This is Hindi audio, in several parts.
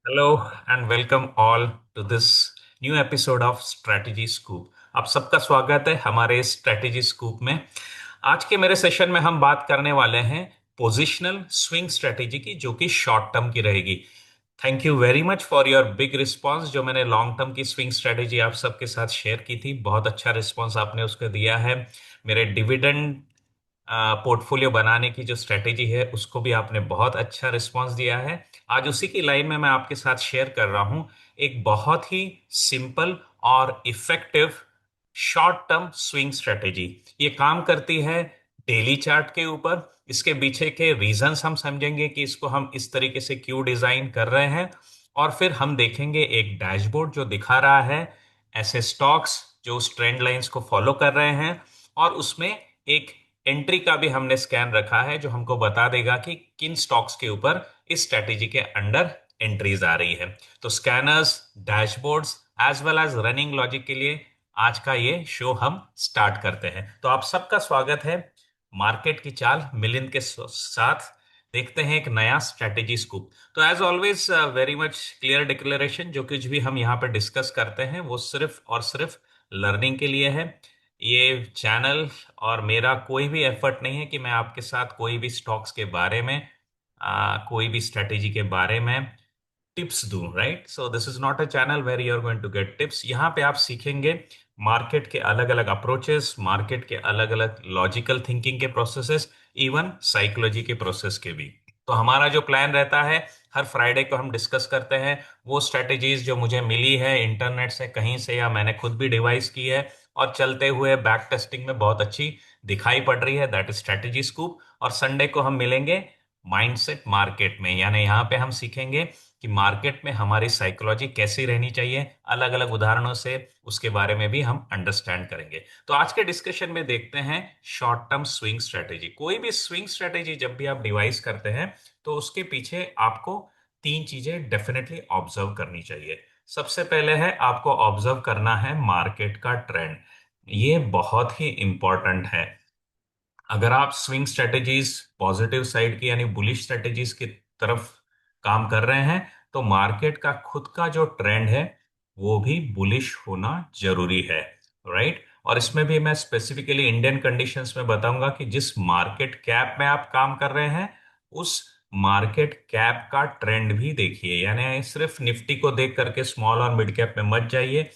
Hello and welcome all to this new episode of strategy scoop. आप सबका स्वागत है हमारे स्ट्रेटजी स्कूप में। आज के मेरे सेशन में हम बात करने वाले हैं पोजिशनल स्विंग स्ट्रेटजी की, जो कि शॉर्ट टर्म की रहेगी। Thank you very much for your big response. जो मैंने लॉन्ग टर्म की स्विंग स्ट्रेटजी आप सबके साथ शेयर की थी, बहुत अच्छा रिस्पांस आपने उसको दिया है। मेरे डिविडेंड पोर्टफोलियो बनाने की जो स्ट्रेटेजी है उसको भी आपने बहुत अच्छा रिस्पांस दिया है। आज उसी की लाइन में मैं आपके साथ शेयर कर रहा हूं एक बहुत ही सिंपल और effective short term swing strategy. ये काम करती है डेली चार्ट के ऊपर। इसके पीछे के रीजंस हम समझेंगे कि इसको हम इस तरीके से क्यों डिजाइन कर रहे हैं, और फिर हम देखेंगे एक डैशबोर्ड जो दिखा रहा है ऐसे स्टॉक्स जो उस ट्रेंड लाइंस को फॉलो कर रहे हैं, और उसमें एक एंट्री का भी हमने स्कैन रखा है जो हमको बता देगा कि किन स्टॉक्स के ऊपर इस स्ट्रेटेजी के अंडर एंट्रीज आ रही है। तो scanners, dashboards as well as running logic के लिए आज का ये शो हम स्टार्ट करते हैं। तो आप सबका स्वागत है मार्केट की चाल मिलिंद के साथ। देखते हैं एक नया स्ट्रेटेजी स्कूप। तो as always very much clear declaration, जो कुछ भी हम यहाँ पे डिस्कस करते हैं वो सिर्फ और सिर्फ लर्निंग के लिए है। ये चैनल और मेरा कोई भी एफर्ट नहीं है कि मैं आपके साथ कोई भी स्टॉक्स के बारे में कोई भी स्ट्रेटेजी के बारे में टिप्स दूं। Right, so this is not a channel where you are going to get tips. यहाँ पे आप सीखेंगे मार्केट के अलग अलग अप्रोचेस, मार्केट के अलग अलग लॉजिकल थिंकिंग के प्रोसेसेस, इवन साइकोलॉजी के प्रोसेस के भी। तो हमारा जो प्लान रहता है, हर फ्राइडे को हम डिस्कस करते हैं वो स्ट्रेटेजीज जो मुझे मिली है इंटरनेट से कहीं से या मैंने खुद भी डिवाइस की है और चलते हुए बैक टेस्टिंग में बहुत अच्छी दिखाई पड़ रही है, दैट इज स्ट्रेटेजी स्कूप। और संडे को हम मिलेंगे माइंडसेट मार्केट में, यानी यहाँ पे हम सीखेंगे कि मार्केट में हमारी साइकोलॉजी कैसी रहनी चाहिए। अलग अलग उदाहरणों से उसके बारे में भी हम अंडरस्टैंड करेंगे। तो आज के डिस्कशन में देखते हैं शॉर्ट टर्म स्विंग स्ट्रेटेजी। कोई भी स्विंग स्ट्रेटेजी जब भी आप डिवाइस करते हैं तो उसके पीछे आपको तीन चीजें डेफिनेटली ऑब्जर्व करनी चाहिए। सबसे पहले है आपको ऑब्जर्व करना है मार्केट का ट्रेंड। ये बहुत ही इंपॉर्टेंट है। अगर आप स्विंग स्ट्रेटेजीज पॉजिटिव साइड की यानी बुलिश स्ट्रेटेजीज की तरफ काम कर रहे हैं, तो मार्केट का खुद का जो ट्रेंड है वो भी बुलिश होना जरूरी है। राइट, और इसमें भी मैं स्पेसिफिकली इंडियन कंडीशंस में बताऊंगा कि जिस मार्केट कैप में आप काम कर रहे हैं उस मार्केट कैप का ट्रेंड भी देखिए। यानी सिर्फ निफ्टी को देख करके स्मॉल और मिड कैप में मत जाइए,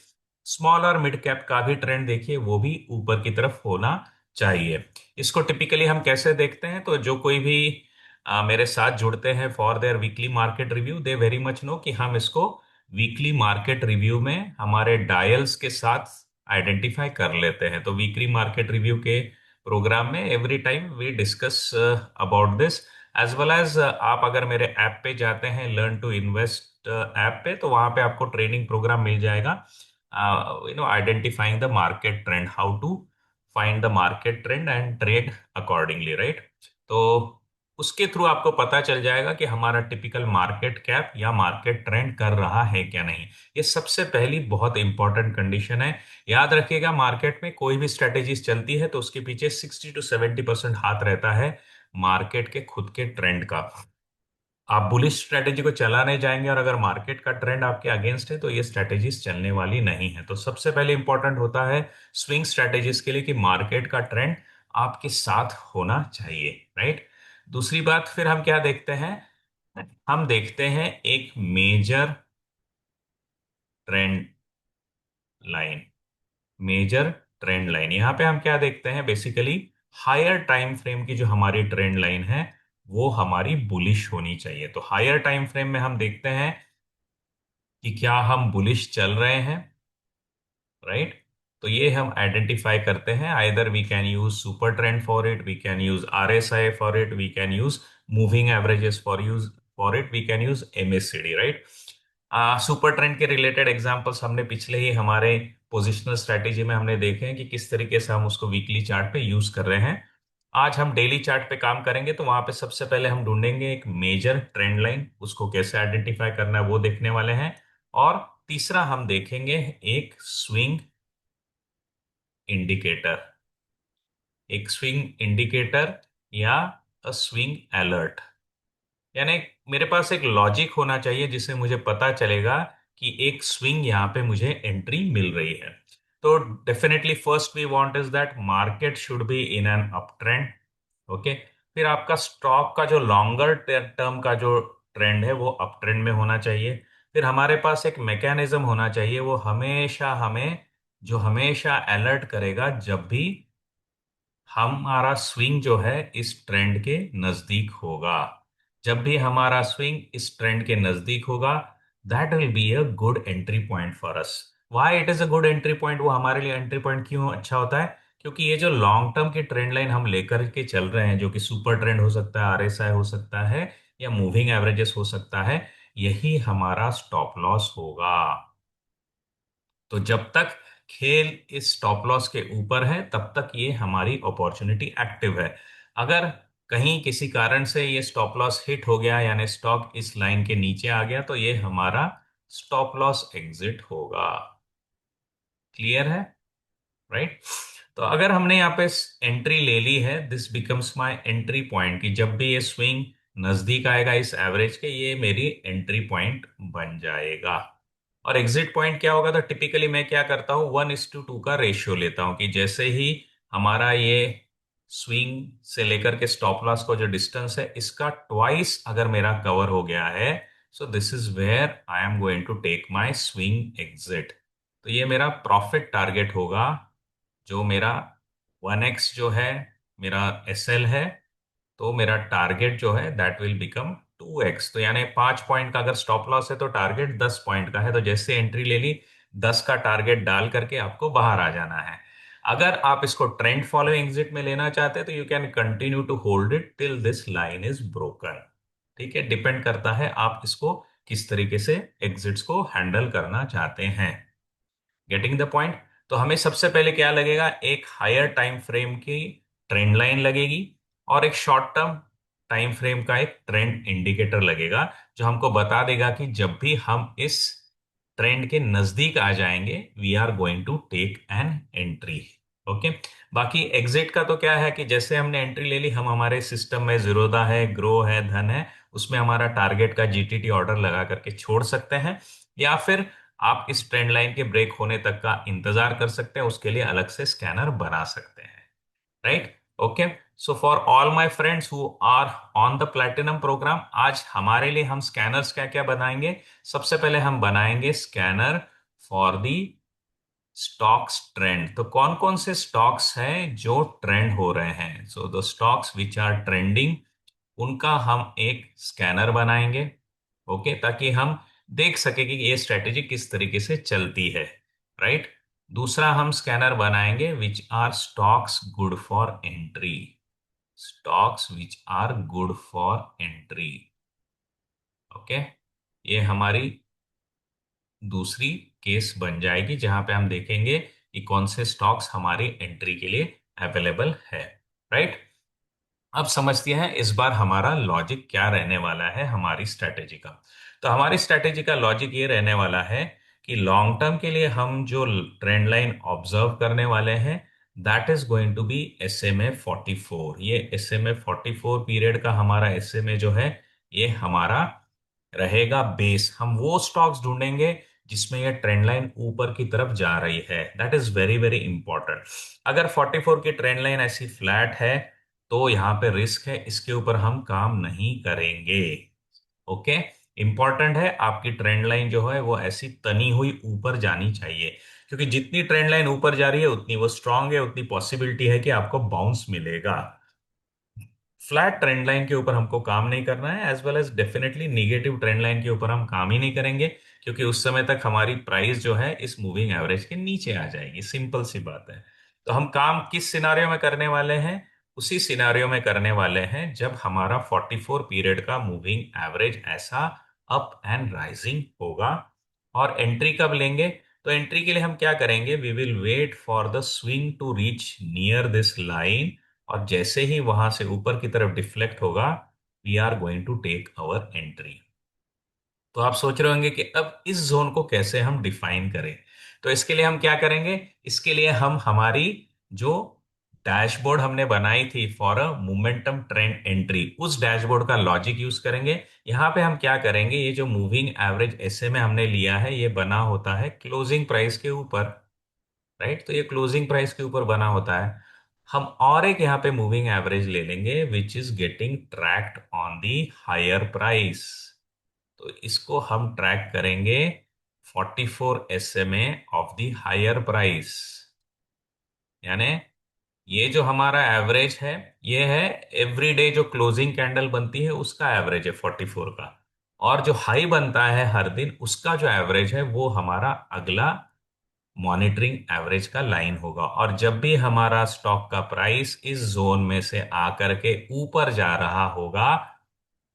स्मॉल और मिड कैप का भी ट्रेंड देखिए, वो भी ऊपर की तरफ होना चाहिए। इसको टिपिकली हम कैसे देखते हैं, तो जो कोई भी मेरे साथ जुड़ते हैं for their weekly market review, they very much know कि हम इसको वीकली मार्केट रिव्यू में हमारे डायल्स के साथ आइडेंटिफाई कर लेते हैं। तो वीकली मार्केट रिव्यू के प्रोग्राम में every time we discuss about this as well as. आप अगर मेरे ऐप पे जाते हैं लर्न टू इन्वेस्ट ऐप पे, तो वहां पे आपको ट्रेनिंग प्रोग्राम मिल जाएगा, identifying the market trend, how to find the market trend and trade accordingly. Right, तो उसके थ्रू आपको पता चल जाएगा कि हमारा टिपिकल मार्केट कैप या मार्केट ट्रेंड कर रहा है क्या नहीं। ये सबसे पहली बहुत इंपॉर्टेंट कंडीशन है। याद रखिएगा, मार्केट में कोई भी स्ट्रेटेजीज चलती है तो उसके पीछे 60 to 70% हाथ रहता है मार्केट के खुद के ट्रेंड का। आप बुलिश स्ट्रेटेजी को चलाने जाएंगे और अगर मार्केट का ट्रेंड आपके अगेंस्ट है तो ये स्ट्रेटेजीज चलने वाली नहीं है। तो सबसे पहले इंपॉर्टेंट होता है स्विंग स्ट्रेटेजीज के लिए कि मार्केट का ट्रेंड आपके साथ होना चाहिए। राइट, दूसरी बात फिर हम क्या देखते हैं, हम देखते हैं एक major trend line. Major trend line, यहां पे हम क्या देखते हैं बेसिकली, हायर टाइम फ्रेम की जो हमारी ट्रेंड लाइन है वो हमारी बुलिश होनी चाहिए। तो हायर टाइम फ्रेम में हम देखते हैं कि क्या हम बुलिश चल रहे हैं। राइट, तो ये हम आइडेंटिफाई करते हैं, either we can use super trend for it, we can use RSI for it, we can use moving averages for it, we can use MSCD. Right, super trend के रिलेटेड एग्जांपल्स हमने पिछले ही हमारे पोजिशनल स्ट्रेटेजी में हमने देखे हैं कि किस तरीके से हम उसको वीकली चार्ट पे यूज कर रहे हैं। आज हम डेली चार्ट पे काम करेंगे, तो वहां पे सबसे पहले हम ढूंढेंगे एक मेजर ट्रेंड लाइन, उसको कैसे आइडेंटिफाई करना है वो देखने वाले हैं। और तीसरा हम देखेंगे एक स्विंग इंडिकेटर, एक स्विंग इंडिकेटर या स्विंग अलर्ट। यानी मेरे पास एक लॉजिक होना चाहिए जिससे मुझे पता चलेगा कि एक स्विंग यहाँ पे मुझे एंट्री मिल रही है। तो definitely first we want is that market should be in an up trend. Okay. फिर आपका स्टॉक का जो लॉन्गर टर्म का जो ट्रेंड है वो अप ट्रेंड में होना चाहिए। फिर हमारे पास एक मैकेनिज्म होना चाहिए, वो हमेशा हमें जो हमेशा अलर्ट करेगा जब भी हमारा स्विंग जो है इस ट्रेंड के नजदीक होगा। जब भी हमारा स्विंग इस ट्रेंड के नजदीक होगा, that will be a good entry point for us. Why it is a good entry point? वो हमारे लिए एंट्री पॉइंट क्यों अच्छा होता है? क्योंकि ये जो लॉन्ग टर्म की ट्रेंड लाइन हम लेकर के चल रहे हैं, जो कि सुपर ट्रेंड हो सकता है, आरएसआई हो सकता है, या मूविंग एवरेजेस हो सकता है, यही हमारा स्टॉप लॉस होगा। तो जब तक खेल इस स्टॉप लॉस के ऊपर है तब तक ये हमारी अपॉर्चुनिटी एक्टिव है। अगर कहीं किसी कारण से ये स्टॉप लॉस हिट हो गया, यानी स्टॉक इस लाइन के नीचे आ गया, तो ये हमारा स्टॉप लॉस एग्जिट होगा। क्लियर है? राइट। तो अगर हमने यहाँ पे एंट्री ले ली है, this becomes my entry point, कि जब भी ये स्विंग नजदीक आएगा इस एवरेज के, ये मेरी एंट्री पॉइंट बन जाएगा। और एग्जिट पॉइंट क्या होगा? तो टिपिकली मैं क्या करता हूँ, 1:2 का रेशियो लेता हूँ, कि जैसे ही हमारा ये स्विंग से लेकर के स्टॉप लॉस का जो डिस्टेंस है, इसका ट्वाइस अगर मेरा कवर हो गया है, so this is where I am going to take my swing exit. तो ये मेरा प्रॉफिट टारगेट होगा। जो मेरा 1x जो है मेरा SL है, तो मेरा टारगेट जो है दैट विल बिकम 2x। तो यानी 5 पॉइंट का अगर स्टॉप लॉस है तो टारगेट 10 पॉइंट का है। तो जैसे एंट्री ले ली, 10 का टारगेट डाल करके आपको बाहर आ जाना है। अगर आप इसको ट्रेंड फॉलोइंग एग्जिट में लेना चाहते हैं तो you can continue to hold it till this line is broken. ठीक है, डिपेंड करता है आप इसको किस तरीके से एग्जिट्स को हैंडल करना चाहते हैं। Getting the point? तो हमें सबसे पहले क्या लगेगा, एक हायर टाइम फ्रेम की ट्रेंड लाइन लगेगी, और एक शॉर्ट टर्म टाइम फ्रेम का एक ट्रेंड इंडिकेटर लगेगा, जो हमको बता देगा कि जब भी हम इस ट्रेंड के नजदीक आ जाएंगे, we are going to take an entry. Okay. बाकी एग्जिट का तो क्या है कि जैसे हमने एंट्री ले ली, हम हमारे सिस्टम में जीरोधा है, ग्रो है, धन है, उसमें हमारा टारगेट का जीटीटी ऑर्डर लगा करके छोड़ सकते हैं, या फिर आप इस ट्रेंड लाइन के ब्रेक होने तक का इंतजार कर सकते हैं, उसके लिए अलग से स्कैनर बना सकते हैं। Right. Okay. So for all my friends who are on the platinum program, आज हमारे लिए हम स्कैनर्स क्या क्या बनाएंगे? सबसे पहले हम बनाएंगे scanner for the stocks trend. तो कौन कौन से स्टॉक्स हैं जो ट्रेंड हो रहे हैं? So the stocks which are trending, उनका हम एक स्कैनर बनाएंगे। ओके, ताकि हम देख सके कि ये स्ट्रेटेजी किस तरीके से चलती है। राइट। दूसरा हम स्कैनर बनाएंगे which are stocks good for entry. Stocks which are good for entry. Okay. ये हमारी दूसरी केस बन जाएगी, जहां पे हम देखेंगे कि कौन से स्टॉक्स हमारी एंट्री के लिए अवेलेबल है। राइट। अब समझते हैं इस बार हमारा लॉजिक क्या रहने वाला है हमारी स्ट्रेटेजी का। तो हमारी स्ट्रेटेजी का लॉजिक ये रहने वाला है कि लॉन्ग टर्म के लिए हम जो ट्रेंड लाइन ऑब्जर्व करने वाले हैं, that is going to be SMA 44। ये SMA 44 पीरियड का हमारा SMA जो है, ये हमारा रहेगा बेस। हम वो स्टॉक्स ढूंढेंगे जिसमें ये ट्रेंड लाइन ऊपर की तरफ जा रही है। That is very very important. अगर 44 की ट्रेंड लाइन ऐसी फ्लैट है, तो यहाँ पे रिस्क है, इसके ऊपर हम काम नहीं करेंगे। ओके। इंपॉर्टेंट है आपकी ट्रेंड लाइन जो है वो ऐसी तनी हुई ऊपर जानी चाहिए, क्योंकि जितनी ट्रेंड लाइन ऊपर जा रही है उतनी वो स्ट्रांग है, उतनी पॉसिबिलिटी है कि आपको बाउंस मिलेगा। फ्लैट ट्रेंड लाइन के ऊपर हमको काम नहीं करना है, as well as definitely negative trend line के ऊपर हम काम ही नहीं करेंगे, क्योंकि उस समय तक हमारी प्राइस जो है इस मूविंग एवरेज के नीचे आ जाएगी। सिंपल सी बात है। तो हम काम किस सिनारियो में करने वाले हैं? उसी सिनारियो में करने वाले हैं जब हमारा 44 पीरियड का मूविंग एवरेज ऐसा अप एंड राइजिंग होगा। और एंट्री कब लेंगे? तो एंट्री के लिए हम क्या करेंगे, we will wait for the swing to reach near this line, और जैसे ही वहां से ऊपर की तरफ डिफ्लेक्ट होगा, we are going to take our entry. तो आप सोच रहे होंगे कि अब इस जोन को कैसे हम डिफाइन करें। तो इसके लिए हम क्या करेंगे, इसके लिए हम हमारी जो डैशबोर्ड हमने बनाई थी for a momentum trend entry, उस डैशबोर्ड का लॉजिक यूज करेंगे यहाँ पे हम क्या करेंगे, ये जो मूविंग एवरेज ऐसे में हमने लिया है ये बना होता है क्लोजिंग प्राइस के ऊपर, राइट। तो ये क्लोजिंग प्राइस के ऊपर बना होता है। हम और एक यहाँ पे मूविंग एवरेज ले लेंगे which is getting tracked on the higher price. तो इसको हम ट्रैक करेंगे 44 SMA of the higher price. यानी ये जो हमारा एवरेज है, ये है एवरी डे जो क्लोजिंग कैंडल बनती है उसका एवरेज है 44 का। और जो हाई बनता है हर दिन उसका जो एवरेज है वो हमारा अगला मॉनिटरिंग एवरेज का लाइन होगा। और जब भी हमारा स्टॉक का प्राइस इस जोन में से आकर के ऊपर जा रहा होगा,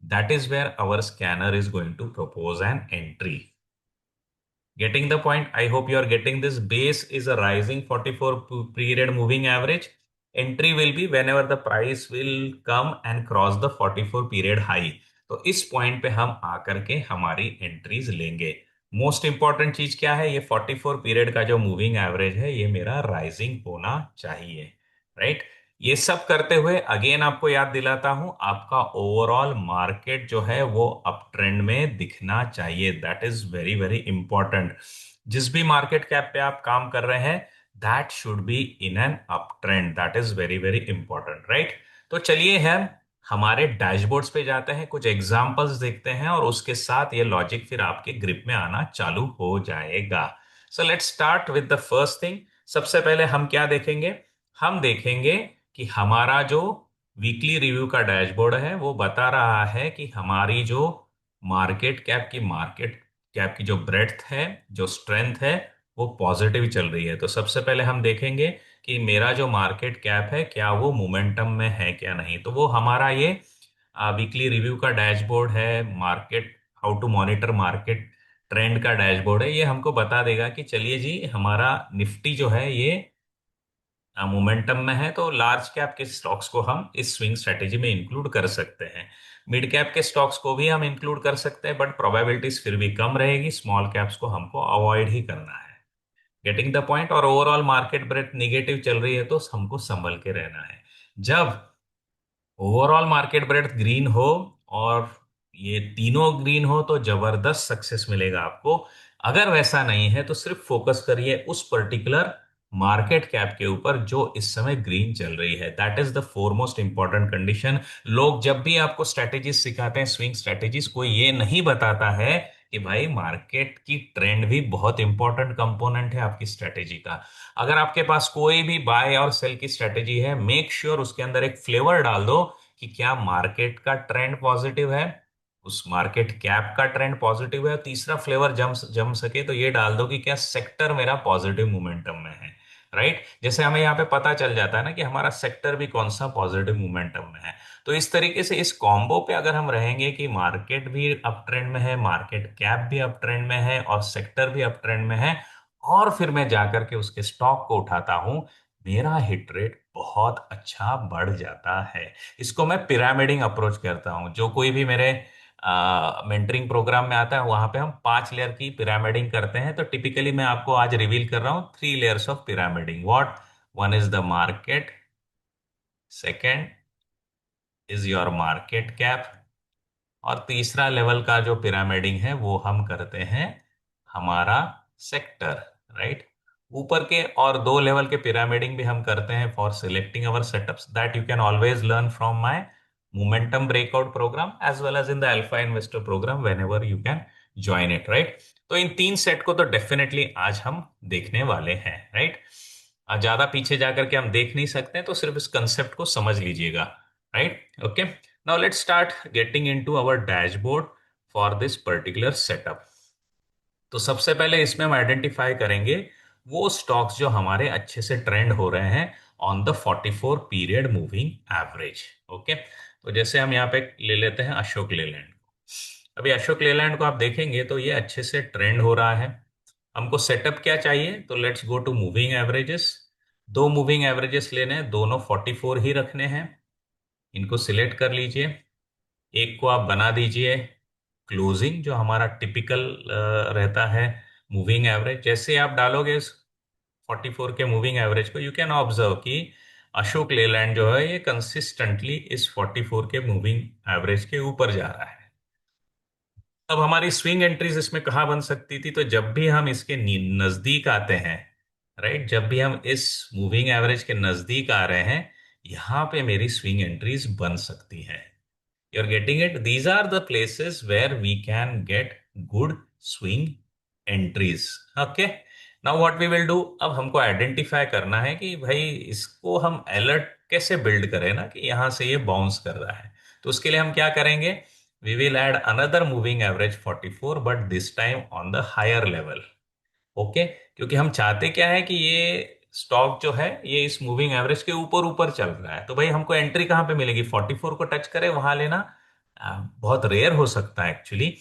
that is where our scanner is going to propose an entry. Getting the point? I hope you are getting this. Base is a rising 44 period moving average. Entry will be whenever the price will come and cross the 44 period high. तो इस पॉइंट पे हम आकर के हमारी एंट्रीज लेंगे। मोस्ट इंपॉर्टेंट चीज क्या है, ये 44 पीरियड का जो मूविंग एवरेज है ये मेरा राइजिंग होना चाहिए, राइट। ये सब करते हुए अगेन आपको याद दिलाता हूं, आपका ओवरऑल मार्केट जो है वो अप ट्रेंड में दिखना चाहिए। That is very very important. जिस भी मार्केट कैप पे आप काम कर रहे हैं, that should be in an up trend. That is very very important, right. तो चलिए हम हमारे डैशबोर्ड्स पे जाते हैं, कुछ एग्जांपल्स देखते हैं और उसके साथ ये लॉजिक फिर आपके ग्रिप में आना चालू हो जाएगा। So let's start with the first thing. सबसे पहले हम क्या देखेंगे, हम देखेंगे कि हमारा जो वीकली रिव्यू का डैशबोर्ड है वो बता रहा है कि हमारी जो मार्केट कैप की जो ब्रेड्थ है, जो स्ट्रेंथ है, वो पॉजिटिव चल रही है। तो सबसे पहले हम देखेंगे कि मेरा जो मार्केट कैप है क्या वो मोमेंटम में है क्या नहीं। तो वो हमारा ये वीकली रिव्यू का डैशबोर्ड है, market how to monitor market trend का डैशबोर्ड है। ये हमको बता देगा कि चलिए जी हमारा निफ्टी जो है ये मोमेंटम में है, तो लार्ज कैप के स्टॉक्स को हम इस स्विंग स्ट्रेटेजी में इंक्लूड कर सकते हैं। मिड कैप के स्टॉक्स को भी हम इंक्लूड कर सकते हैं, बट प्रोबेबिलिटीज फिर भी कम रहेगी। स्मॉल कैप्स को हमको अवॉइड ही करना है। Getting the point. और ओवरऑल मार्केट ब्रेथ निगेटिव चल रही है तो हमको संभल के रहना है। जब ओवरऑल मार्केट ब्रेथ ग्रीन हो और ये तीनों ग्रीन हो तो जबरदस्त सक्सेस मिलेगा आपको। अगर वैसा नहीं है तो सिर्फ फोकस करिए उस पर्टिकुलर मार्केट कैप के ऊपर जो इस समय ग्रीन चल रही है। That is the foremost important condition. लोग जब भी आपको स्ट्रेटेजीज सिखाते हैं, स्विंग स्ट्रेटेजीज, कोई ये नहीं बताता है कि भाई मार्केट की ट्रेंड भी बहुत इंपॉर्टेंट कंपोनेंट है आपकी स्ट्रेटेजी का। अगर आपके पास कोई भी बाय और सेल की स्ट्रेटेजी है, मेक श्योर उसके अंदर एक फ्लेवर डाल दो कि क्या मार्केट का ट्रेंड पॉजिटिव है, उस मार्केट कैप का ट्रेंड पॉजिटिव है। तीसरा फ्लेवर जम जम सके तो ये डाल दो कि क्या सेक्टर मेरा पॉजिटिव मोमेंटम में है, राइट। जैसे हमें यहाँ पे पता चल जाता है ना कि हमारा सेक्टर भी कौन सा पॉजिटिव मोमेंटम में है। तो इस तरीके से इस कॉम्बो पे अगर हम रहेंगे कि मार्केट भी अप ट्रेंड में है, मार्केट कैप भी अप ट्रेंड में है और सेक्टर भी अप ट्रेंड में है, और फिर मैं जाकर के उसके स्टॉक को उठाता हूं, मेरा हिट रेट बहुत अच्छा बढ़ जाता है। इसको मैं पिरामिडिंग अप्रोच करता हूं। जो कोई भी मेरे मेंटरिंग प्रोग्राम में आता है वहां पे हम 5 लेयर की पिरामिडिंग करते हैं। तो टिपिकली मैं आपको आज रिवील कर रहा हूं 3 layers of pyramiding. What? One is the market, second is your market cap, और तीसरा लेवल का जो पिरामिडिंग है वो हम करते हैं हमारा सेक्टर, राइट। ऊपर के और 2 लेवल के पिरामिडिंग भी हम करते हैं for selecting our setups. That you can always learn from my momentum breakout program as well as in the alpha investor program whenever you can join it, right. तो इन 3 सेट को तो डेफिनेटली आज हम देखने वाले हैं, राइट। ज्यादा पीछे जाकर के हम देख नहीं सकते, तो सिर्फ इस कंसेप्ट को समझ लीजिएगा, right. Okay, now let's start getting into our dashboard for this particular setup। तो सबसे पहले इसमें हम आइडेंटिफाई करेंगे वो स्टॉक्स जो हमारे अच्छे से ट्रेंड हो रहे हैं on the 44 period moving average. Okay, तो जैसे हम यहाँ पे ले लेते हैं अशोक लेलैंड को। अभी अशोक लेलैंड को आप देखेंगे तो ये अच्छे से ट्रेंड हो रहा है। हमको सेटअप क्या चाहिए, तो let's go to moving averages. 2 moving averages लेने हैं, दोनों 44 ही रखने हैं। इनको सिलेक्ट कर लीजिए। एक को आप बना दीजिए क्लोजिंग, जो हमारा टिपिकल रहता है मूविंग एवरेज। जैसे आप डालोगे इस 44 के मूविंग एवरेज को, यू कैन ऑब्जर्व कि अशोक लेलैंड जो है ये कंसिस्टेंटली इस 44 के मूविंग एवरेज के ऊपर जा रहा है। अब हमारी स्विंग एंट्रीज इसमें कहाँ बन सकती थी? तो जब भी हम इसके नजदीक आते हैं, राइट, जब भी हम इस मूविंग एवरेज के नजदीक आ रहे हैं, यहां पे मेरी स्विंग एंट्रीज बन सकती हैं। You're getting it? These are the places where we can get good swing entries. Okay. Now what we will do, अब हमको आइडेंटिफाई करना है कि भाई इसको हम अलर्ट कैसे बिल्ड करें ना कि यहां से ये बाउंस कर रहा है। तो उसके लिए हम क्या करेंगे? We will add another moving average 44, but this time on the higher level. Okay, क्योंकि हम चाहते क्या है कि ये स्टॉक जो है ये इस मूविंग एवरेज के ऊपर ऊपर चल रहा है। तो भाई हमको एंट्री कहाँ पे मिलेगी? 44 को टच करे वहां लेना बहुत रेयर हो सकता है एक्चुअली।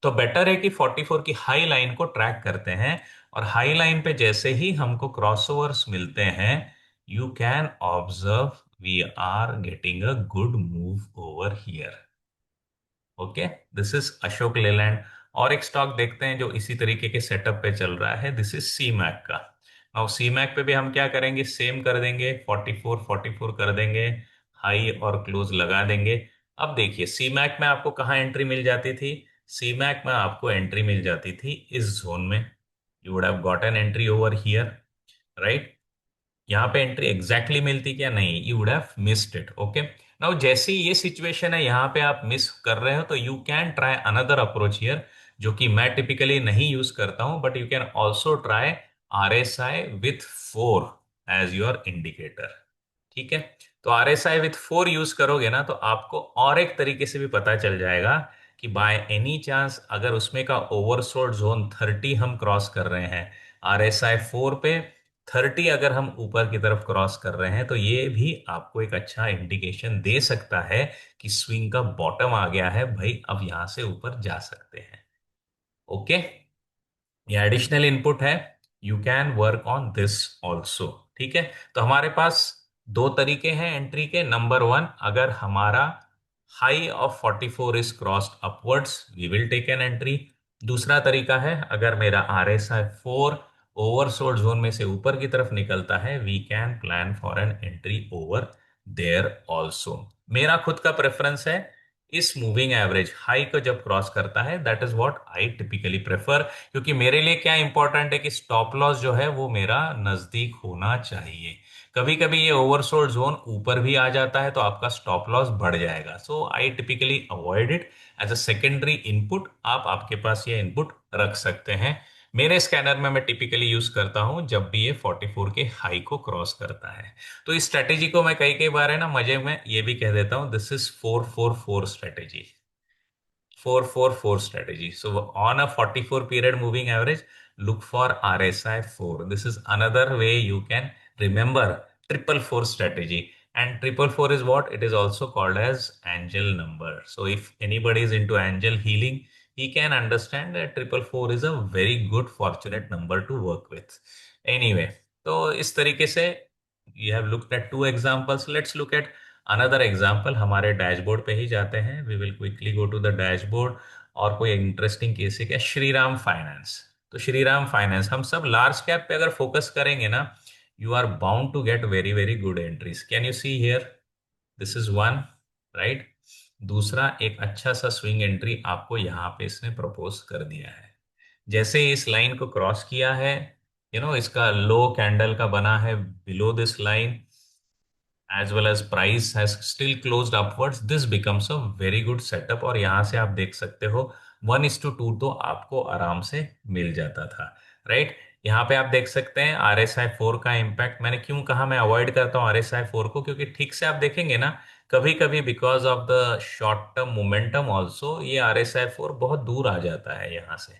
तो बेटर है कि 44 की हाई लाइन को ट्रैक करते हैं, और हाई लाइन पे जैसे ही हमको क्रॉसओवर्स मिलते हैं, you can observe we are getting a good move over here. Okay, this is Ashok Leyland. और एक स्टॉक देखते हैं जो इसी तरीके के सेटअप पे चल रहा है, दिस इज सी मैक का। और सी मैक पे भी हम क्या करेंगे? सेम कर देंगे, 44 44 कर देंगे, हाई और क्लोज लगा देंगे। अब देखिए सी मैक में आपको कहाँ एंट्री मिल जाती थी? सी मैक में आपको एंट्री मिल जाती थी इस जोन में। You would have got an entry over here, right. यहाँ पे एंट्री एग्जैक्टली मिलती क्या? नहीं, you would have missed it. Okay, now जैसे ही ये सिचुएशन है यहाँ पे आप मिस कर रहे हो, तो you can try another approach here, जो कि मैं टिपिकली नहीं यूज करता हूं, but you can also try RSI with 4 as your indicator. ठीक है, तो RSI विथ 4 यूज करोगे ना, तो आपको और एक तरीके से भी पता चल जाएगा कि बाय एनी चांस अगर उसमें का ओवरसोल्ड जोन 30 हम क्रॉस कर रहे हैं, RSI 4 पे 30 अगर हम ऊपर की तरफ क्रॉस कर रहे हैं, तो ये भी आपको एक अच्छा इंडिकेशन दे सकता है कि स्विंग का बॉटम आ गया है भाई, अब यहां से ऊपर जा सकते हैं। ओके, ये एडिशनल इनपुट है, you can work on this also. ठीक है, तो हमारे पास दो तरीके हैं एंट्री के। नंबर वन, अगर हमारा high of 44 is crossed upwards, we will take an entry. दूसरा तरीका है, अगर मेरा RSI 4 ओवरसोल्ड जोन में से ऊपर की तरफ निकलता है, we can plan for an entry over there also. मेरा खुद का प्रेफरेंस है इस मूविंग एवरेज हाई को जब क्रॉस करता है, that is what I typically prefer. क्योंकि मेरे लिए क्या इंपॉर्टेंट है कि स्टॉप लॉस जो है वो मेरा नजदीक होना चाहिए। कभी कभी ये ओवरसोल्ड जोन ऊपर भी आ जाता है तो आपका स्टॉप लॉस बढ़ जाएगा, so I typically avoid it as a secondary input. आप आपके पास ये इनपुट रख सकते हैं। मेरे स्कैनर में मैं टिपिकली यूज करता हूं जब भी ये 44 के हाई को क्रॉस करता है। तो इस स्ट्रेटेजी को मैं कई कई बार है ना मजे में ये भी कह देता हूं, this is 4-4-4 strategy. 4-4-4 strategy. So on a 44 period moving average, look for RSI 4. This is another way you can remember triple four strategy. And triple four is what? It is also called as angel number. So if anybody is into angel healing, he can understand that triple four is a very good fortunate number to work with. Anyway, तो इस तरीके से you have looked at two examples. Let's look at another example. हमारे डैशबोर्ड पे ही जाते हैं, we will quickly go to the dashboard. और कोई इंटरेस्टिंग केस है क्या? श्रीराम फाइनेंस। तो श्रीराम फाइनेंस हम सब लार्ज कैप पे अगर फोकस करेंगे ना, you are bound to get very very good entries. Can you see here? This is one, right. दूसरा, एक अच्छा सा स्विंग एंट्री आपको यहाँ पे इसने प्रपोज कर दिया है। जैसे ही इस लाइन को क्रॉस किया है, इसका लो कैंडल का बना है below this line, as well as price has still closed upwards, this becomes a very good setup। और यहां से आप देख सकते हो 1:2 तो आपको आराम से मिल जाता था, राइट। यहाँ पे आप देख सकते हैं RSI 4 का इम्पैक्ट। मैंने क्यों कहा मैं अवॉइड करता हूँ RSI 4 को? क्योंकि ठीक से आप देखेंगे ना, कभी कभी because of the short term momentum also ये RSI 4 बहुत दूर आ जाता है यहाँ से।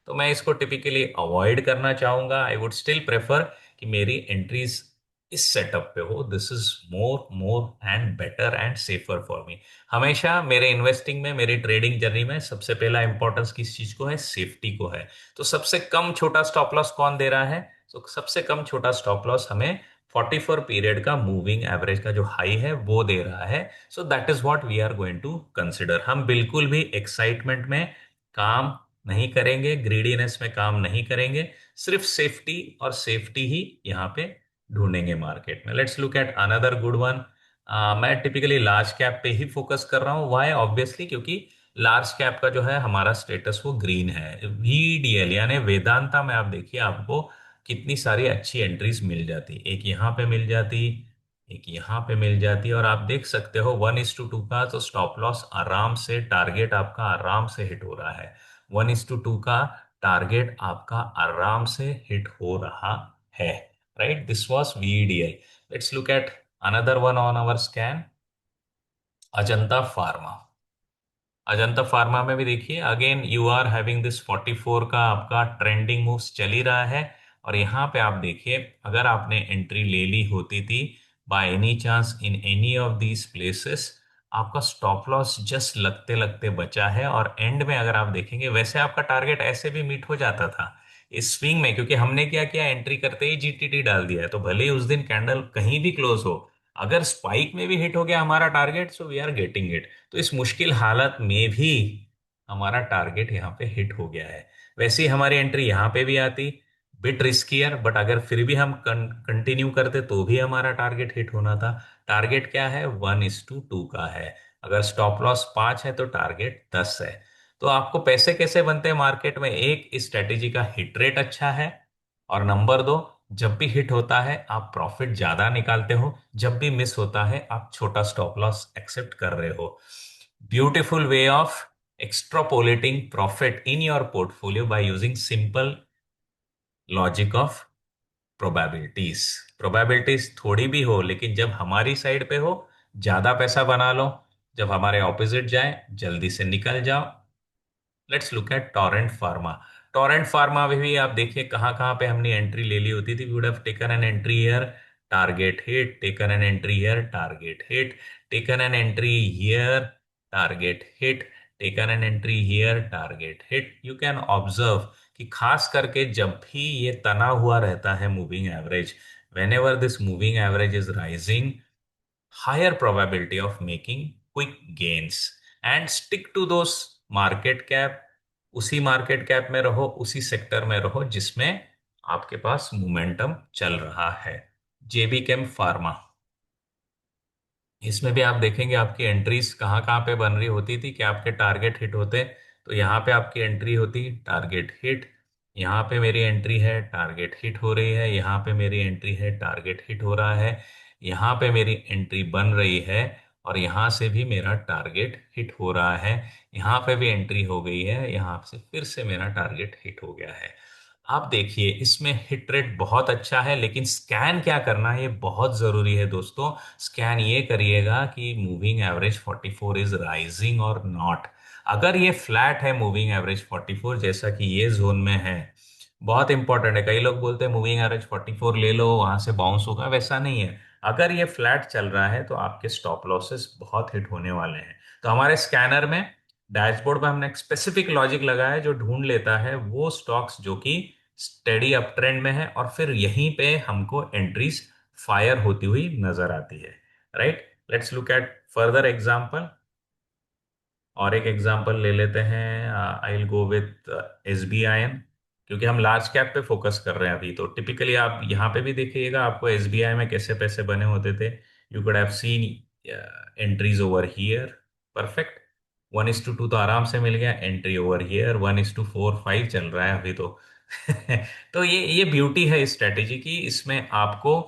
तो मैं इसको टिपिकली अवॉइड करना चाहूंगा। आई वुड स्टिल प्रेफर कि मेरी एंट्रीज इस सेटअप पे हो। This is more more and better and safer for me. हमेशा मेरे इन्वेस्टिंग में, मेरी ट्रेडिंग जर्नी में सबसे पहला इंपॉर्टेंस किस चीज को है? सेफ्टी को है। तो सबसे कम छोटा स्टॉप लॉस कौन दे रहा है? तो सबसे कम छोटा स्टॉप लॉस हमें 44 पीरियड का मूविंग एवरेज का जो हाई है वो दे रहा है। So that is what we are going to consider. हम बिल्कुल भी एक्साइटमेंट में काम नहीं करेंगे, ग्रीडीनेस में काम नहीं करेंगे, सिर्फ सेफ्टी और सेफ्टी ही यहाँ पे ढूंढेंगे मार्केट में। Let's look at another good one. मैं टिपिकली लार्ज कैप पे ही फोकस कर रहा हूँ। वाई? ऑब्वियसली क्योंकि लार्ज कैप का जो है हमारा स्टेटस वो ग्रीन है। वीडीएल यानी वेदांता में आप देखिए आपको कितनी सारी अच्छी एंट्रीज मिल जाती, एक यहाँ पे मिल जाती, एक यहाँ पे मिल जाती, और आप देख सकते हो 1:2 का तो स्टॉप लॉस आराम से, टारगेट आपका आराम से हिट हो रहा है। 1:2 का टारगेट आपका आराम से हिट हो रहा है। Right, this was VDL. Let's look at another one on our scan, Ajanta Pharma. Ajanta Pharma में भी देखिए again you are having this 44 का आपका ट्रेंडिंग मूव्स चल ही रहा है। और यहाँ पे आप देखिए अगर आपने एंट्री ले ली होती थी by any chance in any of these places, आपका स्टॉप लॉस जस्ट लगते लगते बचा है, और एंड में अगर आप देखेंगे वैसे आपका टारगेट ऐसे भी मीट हो जाता था इस स्विंग में, क्योंकि हमने क्या किया, एंट्री करते ही जीटीटी डाल दिया है, तो भले ही उस दिन कैंडल कहीं भी क्लोज हो, अगर स्पाइक में भी हिट हो गया हमारा target, so we are getting it. तो इस मुश्किल हालत में भी हमारा टारगेट यहाँ पे हिट हो गया है। वैसे ही हमारी एंट्री यहाँ पे भी आती, बिट रिस्कियर, बट अगर फिर भी हम कंटिन्यू करते तो भी हमारा टारगेट हिट होना था। टारगेट क्या है, 1:2 का है। अगर स्टॉप लॉस 5 है तो टारगेट 10 है। तो आपको पैसे कैसे बनते हैं मार्केट में, एक इस स्ट्रेटेजी का हिट रेट अच्छा है, और नंबर दो, जब भी हिट होता है आप प्रॉफिट ज्यादा निकालते हो, जब भी मिस होता है आप छोटा स्टॉप लॉस एक्सेप्ट कर रहे हो। Beautiful way of extrapolating profit in your portfolio by using simple logic of probabilities। probabilities थोड़ी भी हो लेकिन जब हमारी साइड पे हो ज्यादा पैसा बना लो, जब हमारे ऑपोजिट जाए जल्दी से निकल जाओ। Let's look eight Torrent pharma. Torrent pharma में भी आप देखिए कहाँ कहाँ पे हमने एंट्री ले ली होती थी। We would have taken an entry here, target hit, taken an entry here, target hit, taken an entry here, target hit, taken an entry here, target hit. You can observe कि खास करके जब भी ये तना हुआ रहता है moving average, whenever this moving average is rising, higher probability of making quick gains, and stick to those market cap। उसी मार्केट कैप में रहो, उसी सेक्टर में रहो जिसमें आपके पास मोमेंटम चल रहा है। जेबी केम फार्मा, इसमें भी आप देखेंगे आपकी एंट्रीज कहाँ कहाँ पे बन रही होती थी कि आपके टारगेट हिट होते, तो यहाँ पे आपकी एंट्री होती, टारगेट हिट, यहाँ पे मेरी एंट्री है, टारगेट हिट हो रही है, यहाँ पे मेरी एंट्री है, टारगेट हिट हो रहा है, यहाँ पे मेरी एंट्री बन रही है, और यहाँ से भी मेरा टारगेट हिट हो रहा है, यहाँ पे भी एंट्री हो गई है, यहाँ से फिर से मेरा टारगेट हिट हो गया है। आप देखिए इसमें हिट रेट बहुत अच्छा है, लेकिन स्कैन क्या करना है ये बहुत जरूरी है दोस्तों। स्कैन ये करिएगा कि मूविंग एवरेज 44 इज राइजिंग और नॉट। अगर ये फ्लैट है मूविंग एवरेज 44 जैसा कि ये जोन में है, बहुत इंपॉर्टेंट है, कई लोग बोलते हैं मूविंग एवरेज 44 ले लो वहां से बाउंस होगा, वैसा नहीं है। अगर ये फ्लैट चल रहा है तो आपके स्टॉप लॉसेस बहुत हिट होने वाले हैं। तो हमारे स्कैनर में डैशबोर्ड में हमने एक स्पेसिफिक लॉजिक लगाया है जो ढूंढ लेता है वो स्टॉक्स जो कि स्टेडी अप ट्रेंड में है, और फिर यहीं पे हमको एंट्रीज फायर होती हुई नजर आती है। Right, let's look eight further example. और एक एग्जांपल ले लेते हैं, I will go with SBI, क्योंकि हम लार्ज कैप पे फोकस कर रहे हैं अभी। तो टिपिकली आप यहाँ पे भी देखिएगा आपको एसबीआई में कैसे पैसे बने होते थे। You could have seen entries over here, perfect. 1:2 तो आराम से मिल गया, एंट्री ओवर हियर 1:4 5 चल रहा है अभी तो। तो ये ब्यूटी है इस स्ट्रेटेजी की, इसमें आपको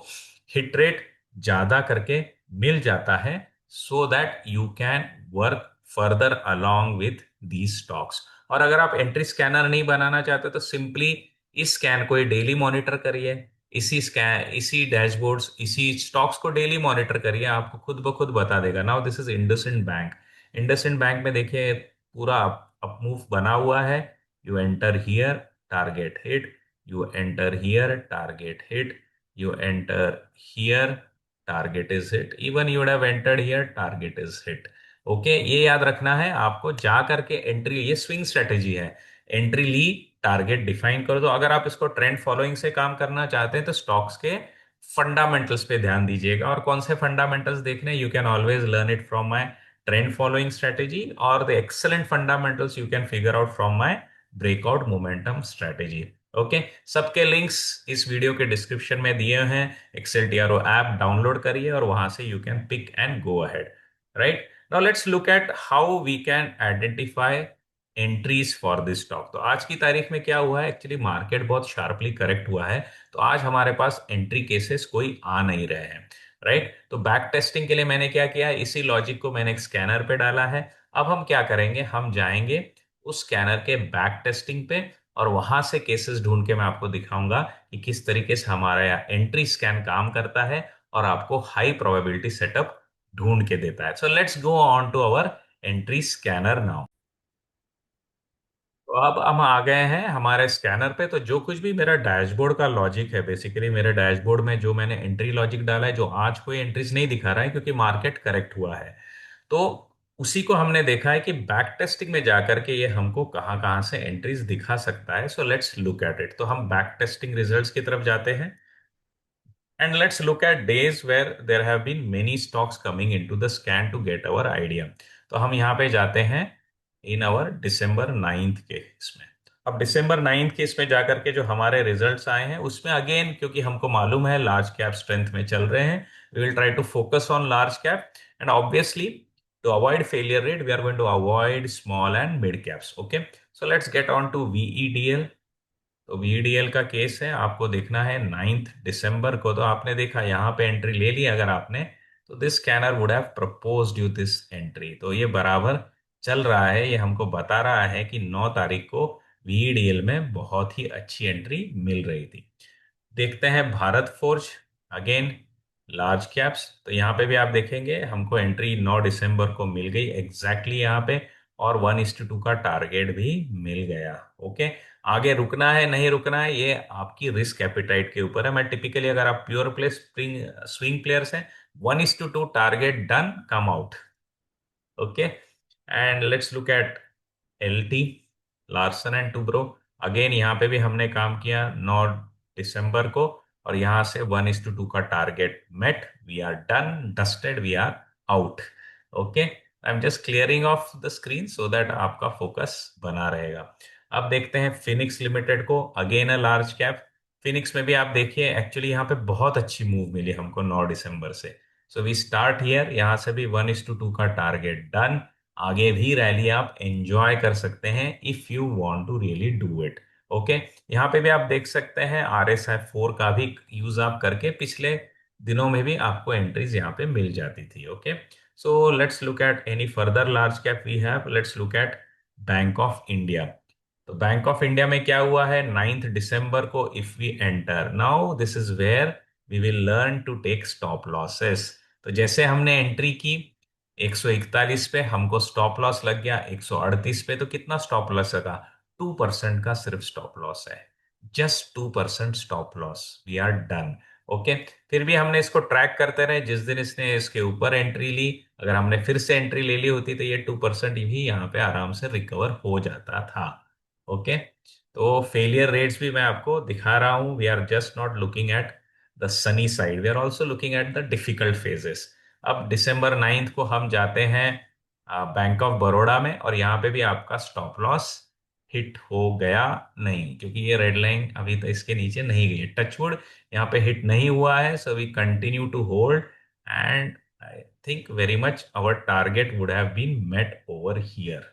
हिट रेट ज्यादा करके मिल जाता है, so that you can work further along with the stocks. और अगर आप एंट्री स्कैनर नहीं बनाना चाहते तो सिंपली इस स्कैन को डेली मॉनिटर करिए, इसी स्कैन, इसी डैशबोर्ड्स, इसी स्टॉक्स को डेली मॉनिटर करिए, आपको खुद ब खुद बता देगा। Now this is IndusInd bank. IndusInd bank में देखिए पूरा अप मूव बना हुआ है। You enter here, target hit, you enter here, target hit, you enter here, target is hit, even you would have entered here, target is hit। Okay, ये याद रखना है आपको, जा करके एंट्री, ये स्विंग स्ट्रेटेजी है। एंट्री ली, टारगेट डिफाइन कर दो। अगर आप इसको ट्रेंड फॉलोइंग से काम करना चाहते हैं तो स्टॉक्स के फंडामेंटल्स पे ध्यान दीजिएगा। और कौन से फंडामेंटल्स देखने, you can always learn it from my trend following strategy, और the excellent fundamentals you can figure out from my breakout momentum strategy. Okay, सबके लिंक्स इस वीडियो के डिस्क्रिप्शन में दिए हैं। एक्सेल टीआरओ ऐप डाउनलोड करिए और वहां से you can pick and go ahead. Right, now let's look at how we can identify entries for this stock. तो आज की तारीख में क्या हुआ है, एक्चुअली मार्केट बहुत शार्पली करेक्ट हुआ है, तो आज हमारे पास एंट्री केसेस कोई आ नहीं रहे हैं। राइट, तो बैक टेस्टिंग के लिए मैंने क्या किया, इसी लॉजिक को मैंने एक स्कैनर पे डाला है। अब हम क्या करेंगे, हम जाएंगे उस स्कैनर के बैक टेस्टिंग पे, और वहां से केसेस ढूंढ के मैं आपको दिखाऊंगा कि किस तरीके से हमारा एंट्री स्कैन काम करता है और आपको हाई प्रोबेबिलिटी सेटअप ढूंढ के देता है। So let's go on to our entry scanner now. तो अब हम आ गए हैं हमारे स्कैनर पे। तो जो कुछ भी मेरा डैशबोर्ड का लॉजिक है, बेसिकली मेरे डैशबोर्ड में जो मैंने एंट्री लॉजिक डाला है, जो आज कोई एंट्रीज नहीं दिखा रहा है क्योंकि मार्केट करेक्ट हुआ है, तो उसी को हमने देखा है कि बैक टेस्टिंग में जाकर के ये हमको कहाँ कहाँ से एंट्रीज दिखा सकता है। So let's look at it. तो हम बैक टेस्टिंग रिजल्ट्स की तरफ जाते हैं, and let's look at days where there have been many stocks coming into the scan to get our idea। तो हम यहाँ पे जाते हैं इन आवर दिसंबर 9th के इसमें। अब दिसंबर 9th के इसमें जाकर के जो हमारे रिजल्ट्स आए हैं उसमें अगेन, क्योंकि हमको मालूम है लार्ज कैप स्ट्रेंथ में चल रहे हैं, we will try to focus on large cap, and obviously to avoid failure rate we are going to avoid small and mid caps। okay, so let's get on to VEDL। तो VDL का केस है, आपको देखना है 9 दिसंबर को। तो आपने देखा यहाँ पे एंट्री ले ली अगर आपने, तो this scanner would have proposed you this entry. तो ये बराबर चल रहा है, ये हमको बता रहा है कि 9 तारीख को VDL में बहुत ही अच्छी एंट्री मिल रही थी। देखते हैं Bharat forge, again large caps. तो यहाँ पे भी आप देखेंगे हमको एंट्री 9 दिसंबर को मिल गई एग्जैक्टली यहाँ पे, और 1:2 का टारगेट भी मिल गया। ओके, आगे रुकना है नहीं रुकना है ये आपकी रिस्क एपिटाइट के ऊपर है। मैं टिपिकली, अगर आप pure play spring swing players हैं, 1:2 target done, come out. Okay, and let's look eight LT, Larsen and Toubro. Again यहाँ पे भी हमने काम किया 9 दिसंबर को, और यहाँ से 1:2 का target met, we are done, dusted, we are out. Okay, I am just clearing off the screen so that आपका फोकस बना रहेगा। अब देखते हैं फिनिक्स लिमिटेड को, again a large cap. Phoenix में भी आप देखिए एक्चुअली यहाँ पे बहुत अच्छी मूव मिली हमको 9 दिसंबर से। सो वी स्टार्ट हियर, यहाँ से भी 1:2 का टारगेट डन। आगे भी रैली आप एंजॉय कर सकते हैं if you want to really do it. Okay, यहाँ पे भी आप देख सकते हैं RSI 4 का भी यूज आप करके पिछले दिनों में भी आपको एंट्रीज यहाँ पे मिल जाती थी। Okay, so let's look at any further large cap we have. Let's look at bank of India. तो बैंक ऑफ इंडिया में क्या हुआ है, 9 दिसंबर को if we enter now, this is where we will learn to take stop losses. तो जैसे हमने एंट्री की 141 पे, हमको स्टॉप लॉस लग गया 138 पे, तो कितना स्टॉप लॉस लगा, 2% का सिर्फ स्टॉप लॉस है, just 2% stop loss, we are done. Okay, फिर भी हमने इसको ट्रैक करते रहे, जिस दिन इसने इसके ऊपर एंट्री ली, अगर हमने फिर से एंट्री ले ली होती तो ये 2% भी यहाँ पे आराम से रिकवर हो जाता था। ओके, तो फेलियर रेट्स भी मैं आपको दिखा रहा हूं, we are just not looking at the sunny side, we are also looking at the difficult phases. अब दिसंबर 9 को हम जाते हैं बैंक ऑफ बड़ौदा में, और यहाँ पे भी आपका स्टॉप लॉस हिट हो गया नहीं, क्योंकि ये रेड लाइन अभी तक इसके नीचे नहीं गई है, टचवुड यहाँ पे हिट नहीं हुआ है। So we continue to hold, and I think very much our target would have been met over here.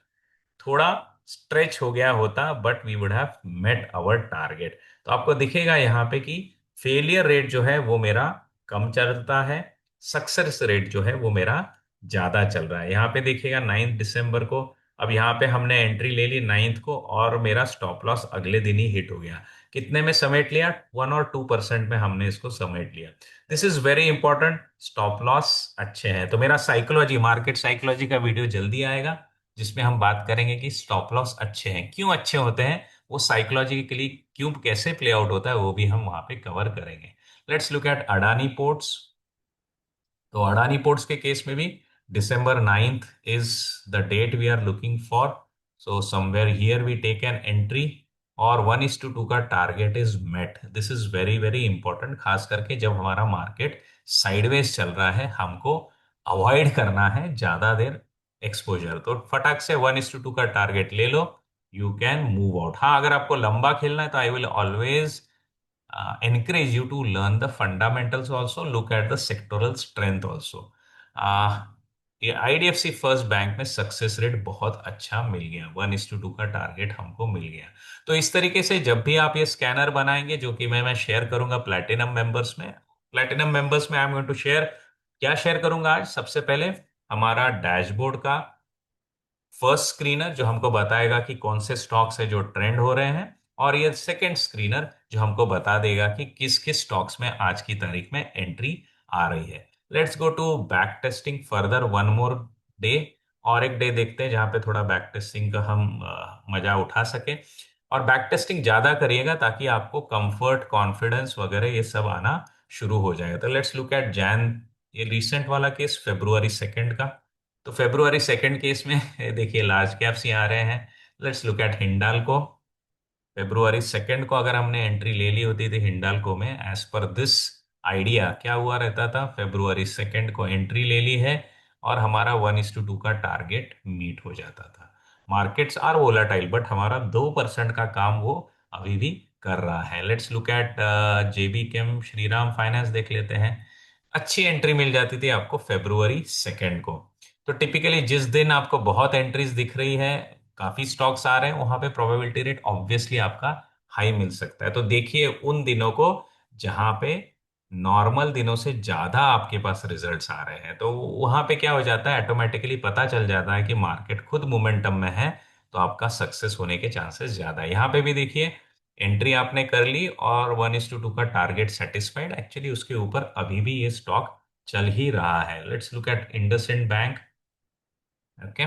थोड़ा स्ट्रेच हो गया होता but we would have met our target. तो आपको दिखेगा यहाँ पे कि फेलियर रेट जो है वो मेरा कम चलता है, सक्सेस रेट जो है वो मेरा ज्यादा चल रहा है। यहाँ पे देखिएगा 9 दिसंबर को, अब यहाँ पे हमने एंट्री ले ली 9 को, और मेरा स्टॉप लॉस अगले दिन ही हिट हो गया। कितने में समेट लिया, 1 और 2% में हमने इसको समेट लिया। This is very important, stop loss अच्छे हैं। तो मेरा साइकोलॉजी, मार्केट साइकोलॉजी का वीडियो जल्दी आएगा, जिसमें हम बात करेंगे कि स्टॉप लॉस अच्छे हैं, क्यों अच्छे होते हैं, वो साइकोलॉजिकली क्यों कैसे प्ले आउट होता है, वो भी हम वहां पे कवर करेंगे। Let's look at Adani Ports. तो अडानी पोर्ट्स के केस में भी December 9 is the date we are looking for. So somewhere here we take an entry, और 1:2 का target is met. This is very very important, खास करके जब हमारा मार्केट साइडवेज चल रहा है, हमको अवॉइड करना है ज्यादा देर एक्सपोजर। तो फटाक से 1:2 का टारगेट ले लो, यू कैन मूव आउट। हाँ, अगर आपको लंबा खेलना है तो I will always encourage you to learn the fundamentals also, look at the sectoral strength also. ये आईडीएफसी फर्स्ट बैंक में सक्सेस रेट बहुत अच्छा मिल गया, 1:2 का टारगेट हमको मिल गया। तो इस तरीके से जब भी आप ये स्कैनर बनाएंगे, जो कि मैं शेयर करूंगा प्लैटिनम मेंबर्स में, प्लैटिनम मेंबर्स में I am going to share, क्या शेयर करूंगा आज, सबसे पहले हमारा डैशबोर्ड का फर्स्ट स्क्रीनर जो हमको बताएगा कि कौन से स्टॉक्स है जो ट्रेंड हो रहे हैं, और ये सेकंड स्क्रीनर जो हमको बता देगा कि किस किस स्टॉक्स में आज की तारीख में एंट्री आ रही है। Let's go to back testing further one more day. और एक डे देखते हैं जहां पे थोड़ा बैक टेस्टिंग का हम मजा उठा सके। और बैक टेस्टिंग ज्यादा करिएगा ताकि आपको कंफर्ट कॉन्फिडेंस वगैरह ये सब आना शुरू हो जाएगा। तो लेट्स लुक एट जैन, ये रिसेंट वाला केस February 2 का। तो February 2 के इसमें देखिए लार्ज कैप्स ही आ रहे हैं। Let's look eight Hindalco. February 2 को अगर हमने एंट्री ले ली होती थी हिंडाल्को में, एज पर दिस आइडिया क्या हुआ रहता था, February 2 को एंट्री ले ली है और हमारा 1:2 का टारगेट मीट हो जाता था। मार्केट्स आर वोलाटाइल बट हमारा 2% का काम वो अभी भी कर रहा है। Let's look at JB Chem, Shriram Finance देख लेते हैं। अच्छी एंट्री मिल जाती थी आपको February 2 को। तो टिपिकली जिस दिन आपको बहुत एंट्रीज दिख रही है, काफी स्टॉक्स आ रहे हैं, वहां पे प्रोबेबिलिटी रेट ऑब्वियसली आपका हाई मिल सकता है। तो देखिए उन दिनों को जहां पे नॉर्मल दिनों से ज्यादा आपके पास रिजल्ट्स आ रहे हैं, तो वहां पे क्या हो जाता है, ऑटोमेटिकली पता चल जाता है कि मार्केट खुद मोमेंटम में है, तो आपका सक्सेस होने के चांसेस ज्यादा है। यहाँ पे भी देखिए एंट्री आपने कर ली और 1:2 का टारगेट सेटिस्फाइड, एक्चुअली उसके ऊपर अभी भी ये स्टॉक चल ही रहा है। Let's look eight IndusInd bank. Okay,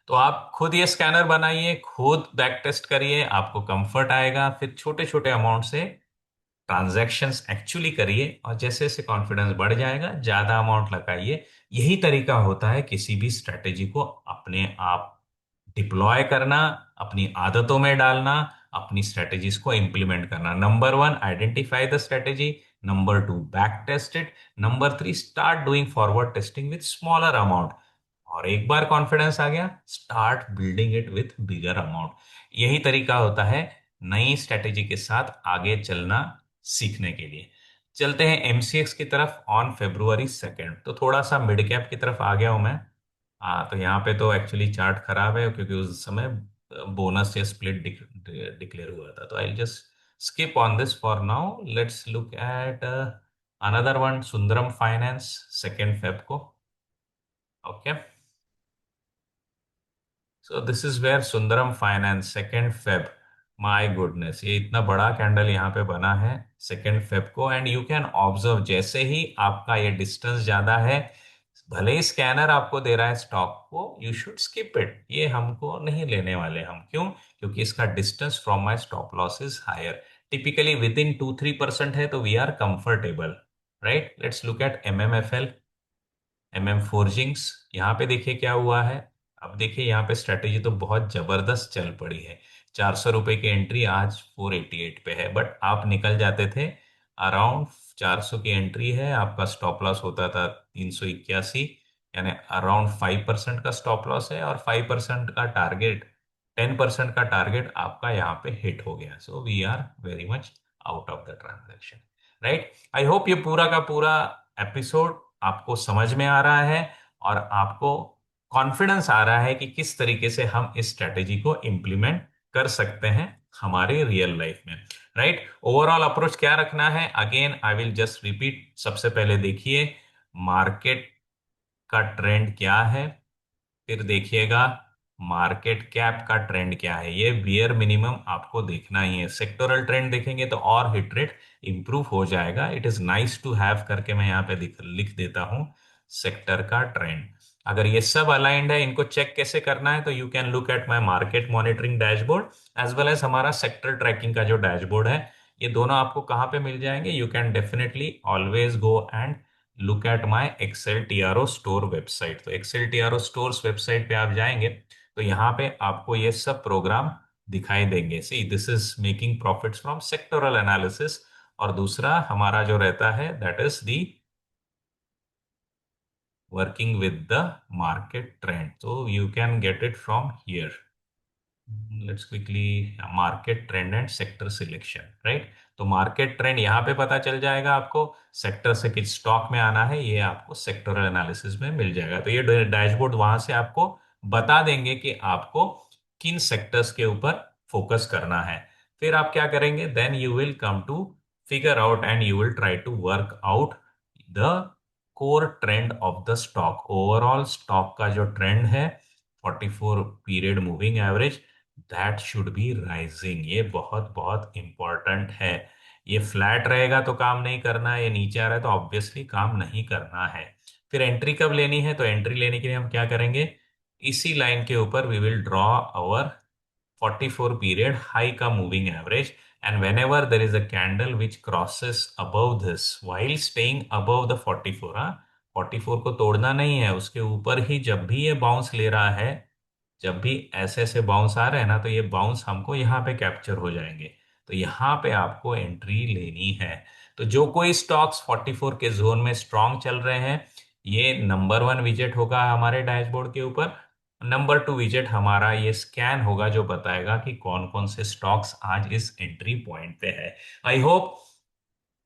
तो आप खुद ये स्कैनर बनाइए, खुद बैक टेस्ट करिए, आपको कंफर्ट आएगा, फिर छोटे छोटे अमाउंट से ट्रांजैक्शंस एक्चुअली करिए, और जैसे जैसे कॉन्फिडेंस बढ़ जाएगा ज्यादा अमाउंट लगाइए। यही तरीका होता है किसी भी स्ट्रेटेजी को अपने आप डिप्लॉय करना, अपनी आदतों में डालना, अपनी स्ट्रेटेजीज को इंप्लीमेंट करना। Number one, identify the strategy. Number two, back test it. Number three, start doing forward testing with smaller amount. और एक बार कॉन्फिडेंस आ गया, start building it with bigger amount. यही तरीका होता है नई स्ट्रेटेजी के साथ आगे चलना सीखने के लिए। चलते हैं एमसीएक्स की तरफ ऑन February 2। तो थोड़ा सा मिड कैप की तरफ आ गया हूं मैं। हाँ, तो यहाँ पे तो एक्चुअली चार्ट खराब है क्योंकि उस समय बोनस या स्प्लिट डिक्लेयर हुआ था। तो I just skip on this for now. Let's look at another one, Sundaram finance, 2 Feb को। Okay, so this is where Sundaram finance 2 Feb. My goodness, ये इतना बड़ा कैंडल यहाँ पे बना है 2 फेब को, एंड यू कैन ऑब्जर्व जैसे ही आपका ये डिस्टेंस ज्यादा है, भले ही स्कैनर आपको दे रहा है स्टॉक को, यू शुड स्किप इट, ये हमको नहीं लेने वाले हम। क्यों? क्योंकि इसका distance from my stop loss is higher. Typically within 2-3% है तो we are comfortable, right. Let's look at MMFL, forgings. यहाँ पे देखिए क्या हुआ है। अब देखिए यहाँ पे स्ट्रेटेजी तो बहुत जबरदस्त चल पड़ी है। 400 रुपए की एंट्री आज 488 पे है, बट आप निकल जाते थे अराउंड 400 की एंट्री है, आपका स्टॉप लॉस होता था 381, यानी अराउंड 5% का स्टॉप लॉस है, और 5% का टारगेट, 10% का टारगेट आपका यहाँ पे हिट हो गया। So we are very much out of the transaction, right. I hope ये पूरा का पूरा एपिसोड आपको समझ में आ रहा है और आपको कॉन्फिडेंस आ रहा है कि किस तरीके से हम इस स्ट्रेटेजी को इम्प्लीमेंट कर सकते हैं हमारे रियल लाइफ में, राइट। ओवरऑल अप्रोच क्या रखना है, again I will just repeat. सबसे पहले देखिए मार्केट का ट्रेंड क्या है, फिर देखिएगा मार्केट कैप का ट्रेंड क्या है, ये बियर मिनिमम आपको देखना ही है। सेक्टोरल ट्रेंड देखेंगे तो और हिट रेट इंप्रूव हो जाएगा। It is nice to have करके मैं यहाँ पे लिख देता हूँ सेक्टर का ट्रेंड। अगर ये सब अलाइंड है, इनको चेक कैसे करना है, तो you can look at my market monitoring dashboard as well as हमारा सेक्टर ट्रैकिंग का जो डैशबोर्ड है। ये दोनों आपको कहाँ पे मिल जाएंगे, you can definitely always go and look at my excel TRO store website. तो एक्सेल टीआरओ स्टोर्स वेबसाइट पे आप जाएंगे तो यहाँ पे आपको ये सब प्रोग्राम दिखाई देंगे। See, this is making profits from sectoral analysis, और दूसरा हमारा जो रहता है that is the working with the market trend. तो you can get it from here. Let's quickly, market trend and sector selection, right. तो मार्केट ट्रेंड यहाँ पे पता चल जाएगा आपको, सेक्टर से किस स्टॉक में आना है ये आपको सेक्टोरल एनालिसिस में मिल जाएगा। तो ये डैशबोर्ड वहां से आपको बता देंगे कि आपको किन सेक्टर्स के ऊपर फोकस करना है। फिर आप क्या करेंगे, then you will come to figure out and you will try to work out the core trend of the stock. Overall stock का जो ट्रेंड है 44 period moving average, that should be rising. ये बहुत बहुत इंपॉर्टेंट है। ये फ्लैट रहेगा तो काम नहीं करना है, ये नीचे आ रहा है तो ऑब्वियसली काम नहीं करना है। फिर एंट्री कब लेनी है, तो एंट्री लेने के लिए हम क्या करेंगे, इसी लाइन के ऊपर we will draw our 44 period high का moving average, and whenever there is a candle which crosses above this while staying above the 44, हाँ, 44 को तोड़ना नहीं है, उसके ऊपर ही जब भी ये बाउंस ले रहा है, जब भी ऐसे ऐसे बाउंस आ रहे हैं ना, तो ये बाउंस हमको यहाँ पे कैप्चर हो जाएंगे। तो यहाँ पे आपको एंट्री लेनी है। तो जो कोई स्टॉक्स 44 के जोन में स्ट्रांग चल रहे हैं, ये नंबर वन विजेट होगा हमारे डैशबोर्ड के ऊपर। नंबर टू विजेट हमारा ये स्कैन होगा जो बताएगा कि कौन कौन से स्टॉक्स आज इस एंट्री पॉइंट पे है। आई होप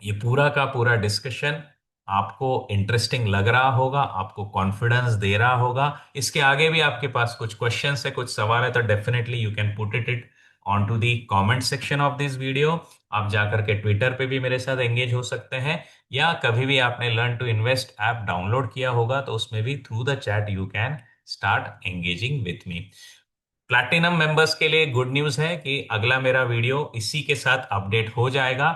ये पूरा का पूरा डिस्कशन आपको इंटरेस्टिंग लग रहा होगा, आपको कॉन्फिडेंस दे रहा होगा। इसके आगे भी आपके पास कुछ क्वेश्चंस है, कुछ सवाल है, तो definitely you can put it on to the comment section of this video. आप जाकर के ट्विटर पे भी मेरे साथ एंगेज हो सकते हैं, या कभी भी आपने learn to invest app download किया होगा तो उसमें भी through the chat you can start engaging with me. Platinum members के लिए गुड न्यूज है कि अगला मेरा वीडियो इसी के साथ अपडेट हो जाएगा,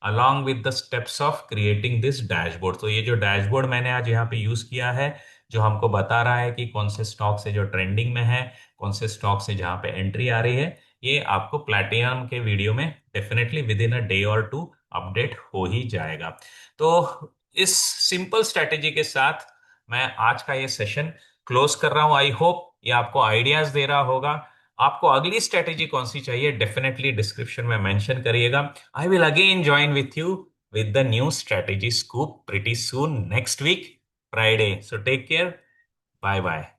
along with the steps of creating this dashboard। तो ये जो डैशबोर्ड मैंने आज यहाँ पे यूज किया है, जो हमको बता रहा है कि कौन से स्टॉक से जो ट्रेंडिंग में है, कौन से स्टॉक से जहाँ पे एंट्री आ रही है, ये आपको प्लैटिनम के वीडियो में definitely with in a day और टू अपडेट हो ही जाएगा। तो इस सिंपल स्ट्रेटेजी के साथ मैं आज का ये सेशन क्लोज कर रहा हूं। आई होप ये आपको आइडियाज दे रहा होगा। आपको अगली स्ट्रेटेजी कौन सी चाहिए, डेफिनेटली डिस्क्रिप्शन में मेंशन करिएगा। I will again join with you with the new strategy scoop pretty soon next week, Friday. So take care. Bye bye.